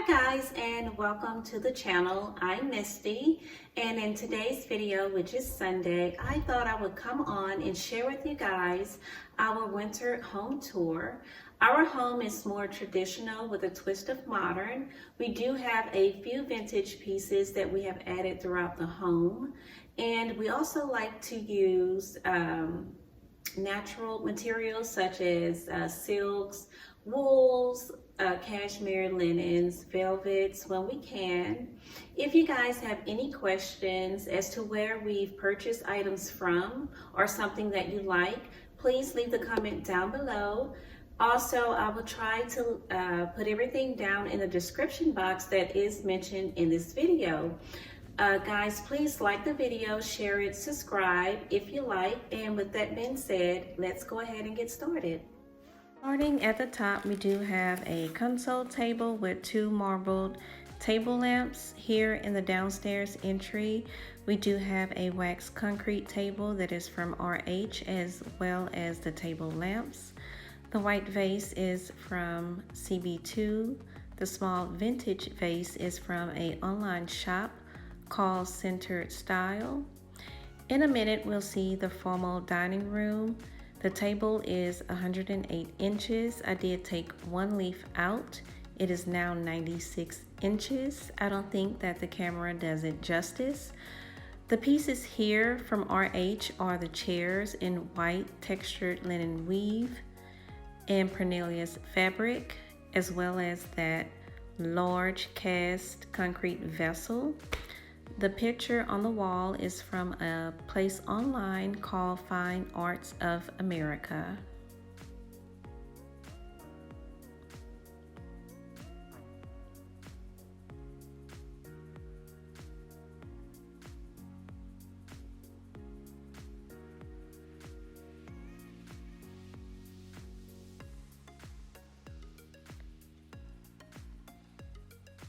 Hi guys, and welcome to the channel. I'm Misty, and in today's video, which is Sunday, I thought I would come on and share with you guys our winter home tour. Our home is more traditional with a twist of modern. We do have a few vintage pieces that we have added throughout the home, and we also like to use natural materials such as silks, wools, cashmere, linens, velvets when we can. If you guys have any questions as to where we've purchased items from or something that you like, please leave the comment down below. Also, I will try to put everything down in the description box that is mentioned in this video. Guys, please like the video, share it, subscribe if you like, and with that being said, let's go ahead and get started. Starting at the top, we do have a console table with two marbled table lamps. Here in the downstairs entry, we do have a wax concrete table that is from RH, as well as the table lamps. The white vase is from CB2. The small vintage vase is from an online shop called Centered Style. In a minute, we'll see the formal dining room. The table is 108 inches. I did take one leaf out. It is now 96 inches. I don't think that the camera does it justice. The pieces here from RH are the chairs in white textured linen weave and Pernelius fabric, as well as that large cast concrete vessel. The picture on the wall is from a place online called Fine Arts of America.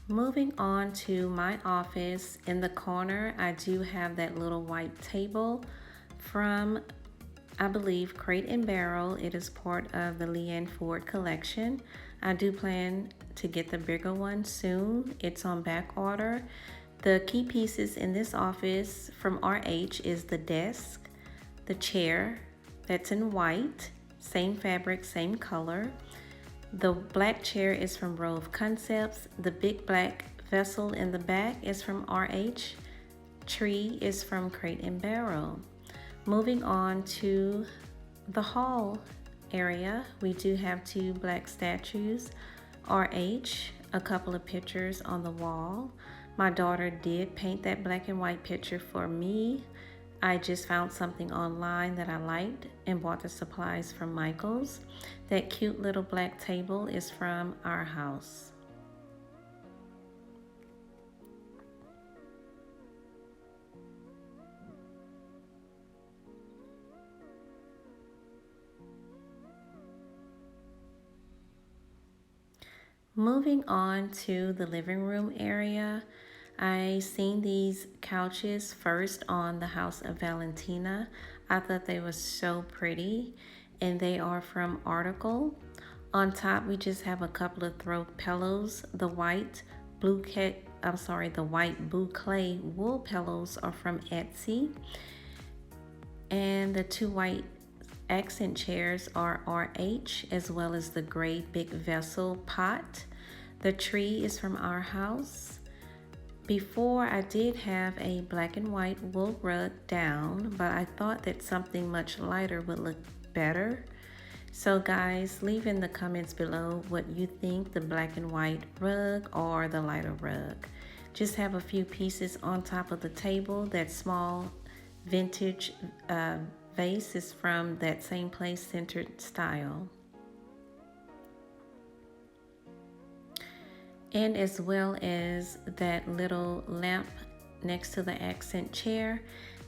Moving on to my office, in the corner, I do have that little white table from, I believe, Crate&Barrel. It is part of the Leanne collection. I do plan to get the bigger one soon. It's on back order. The key pieces in this office from RH is the desk, the chair that's in white, same fabric, same color. The black chair is from Rove Concepts. The big black vessel in the back is from RH. Tree is from Crate&Barrel. Moving on to the hall area, we do have two black statues, RH, a couple of pictures on the wall. My daughter did paint that black and white picture for me. I just found something online that I liked and bought the supplies from Michael's. That cute little black table is from our house. Moving on to the living room area, I seen these couches first on the House of Valentina. I thought they were so pretty, and they are from Article. On top, we just have a couple of throw pillows. The white boucle wool pillows are from Etsy, and the two white accent chairs are RH, as well as the gray big vessel pot. The tree is from our house. Before, I did have a black and white wool rug down, but I thought that something much lighter would look better. So guys, leave in the comments below what you think, the black and white rug or the lighter rug. Just have a few pieces on top of the table. That small vintage vase is from that same place, Centered Style. And as well as that little lamp next to the accent chair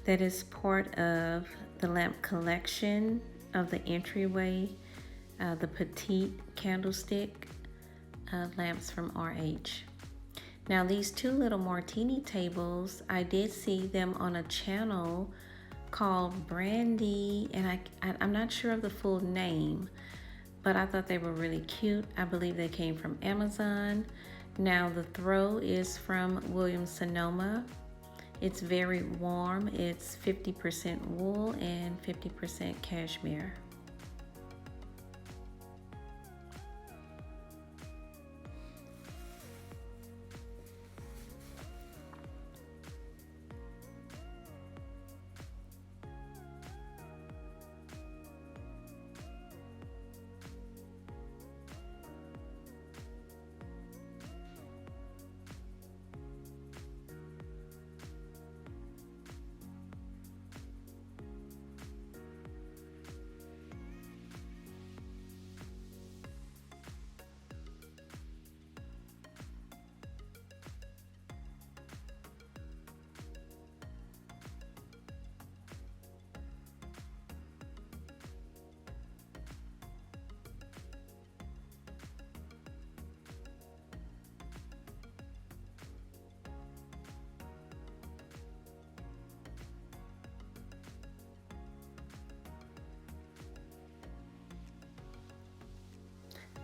that is part of the lamp collection of the Entryway, the Petite Candlestick lamps from RH. Now these two little martini tables, I did see them on a channel called Brandy, and I'm not sure of the full name, but I thought they were really cute. I believe they came from Amazon. Now the throw is from Williams-Sonoma. It's very warm. It's 50% wool and 50% cashmere.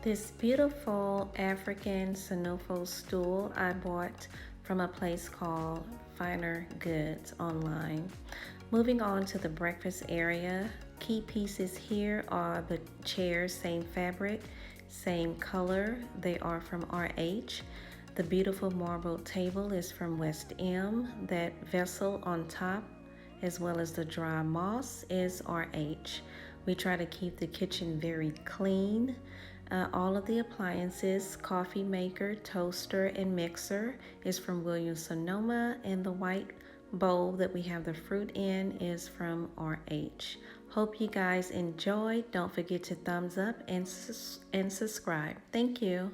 This beautiful African Sonofo stool I bought from a place called Finer Goods online. Moving on to the breakfast area, key pieces here are the chairs, same fabric, same color. They are from RH. The beautiful marble table is from West M. That vessel on top, as well as the dry moss, is RH. We try to keep the kitchen very clean. All of the appliances, coffee maker, toaster, and mixer is from Williams-Sonoma, and the white bowl that we have the fruit in is from RH. Hope you guys enjoyed. Don't forget to thumbs up and subscribe. Thank you.